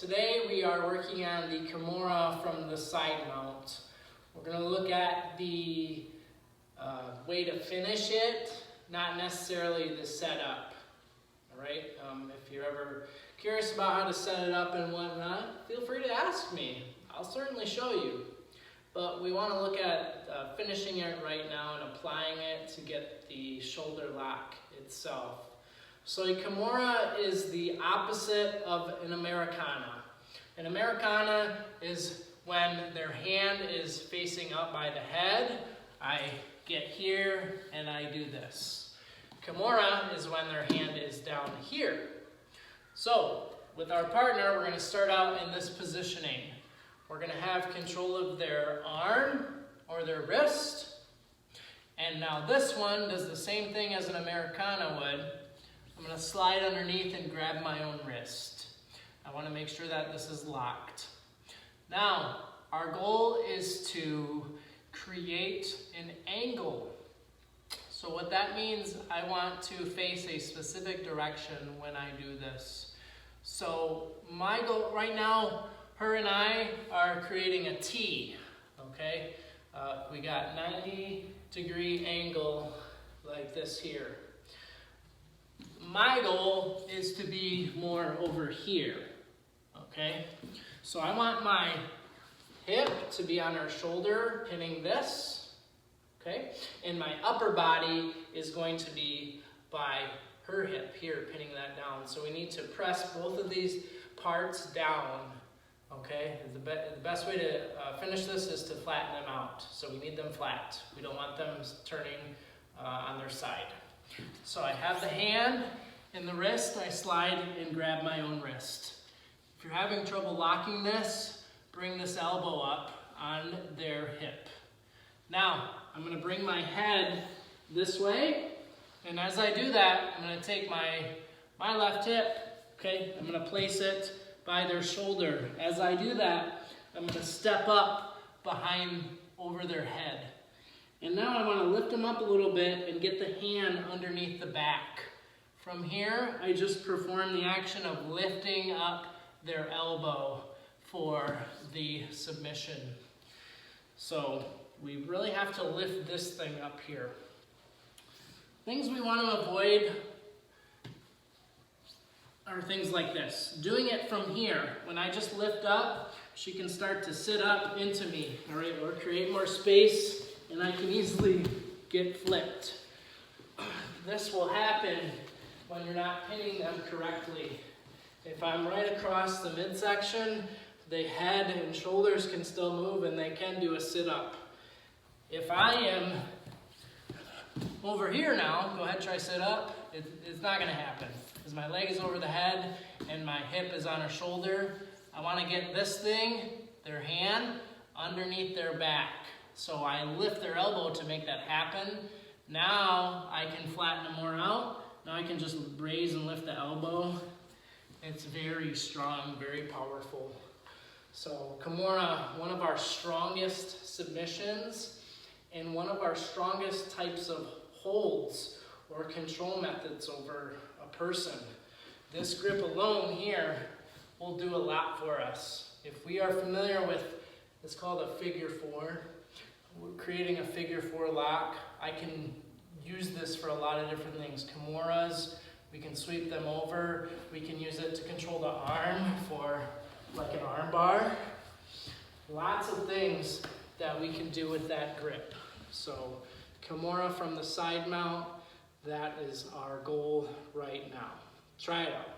Today we are working on the Kimura from the side mount. We're going to look at the way to finish it, not necessarily the setup. Alright, if you're ever curious about how to set it up and whatnot, feel free to ask me. I'll certainly show you. But we want to look at finishing it right now and applying it to get the shoulder lock itself. So a Kimura is the opposite of an Americana. An Americana is when their hand is facing up by the head. I get here and I do this. Kimura is when their hand is down here. So with our partner, we're going to start out in this positioning. We're going to have control of their arm or their wrist. And now this one does the same thing as an Americana would. I'm going to slide underneath and grab my own wrist. I want to make sure that this is locked. Now, our goal is to create an angle. So what that means, I want to face a specific direction when I do this. So my goal right now, her and I are creating a T, okay? We got 90-degree angle like this here. My goal is to be more over here, okay? So I want my hip to be on her shoulder, pinning this, okay? And my upper body is going to be by her hip here, pinning that down. So we need to press both of these parts down, okay? The best way to finish this is to flatten them out. So we need them flat. We don't want them turning on their side. So I have the hand and the wrist, I slide and grab my own wrist. If you're having trouble locking this, bring this elbow up on their hip. Now, I'm going to bring my head this way, and as I do that, I'm going to take my left hip, okay, I'm going to place it by their shoulder. As I do that, I'm going to step up behind over their head. And now I want to lift them up a little bit and get the hand underneath the back. From here, I just perform the action of lifting up their elbow for the submission. So we really have to lift this thing up here. Things we want to avoid are things like this. Doing it from here. When I just lift up, she can start to sit up into me, all right, or create more space, and I can easily get flipped. This will happen when you're not pinning them correctly. If I'm right across the midsection, the head and shoulders can still move and they can do a sit-up. If I am over here now, go ahead, try sit up, it's not gonna happen. Because my leg is over the head and my hip is on her shoulder. I wanna get this thing, their hand, underneath their back. So I lift their elbow to make that happen. Now I can flatten them more out. Now I can just raise and lift the elbow. It's very strong, very powerful. So Kimura, one of our strongest submissions and one of our strongest types of holds or control methods over a person. This grip alone here will do a lot for us. If we are familiar with, it's called a figure four. We're creating a figure four lock. I can use this for a lot of different things. Kimuras, we can sweep them over. We can use it to control the arm for like an arm bar. Lots of things that we can do with that grip. So Kimura from the side mount, that is our goal right now. Try it out.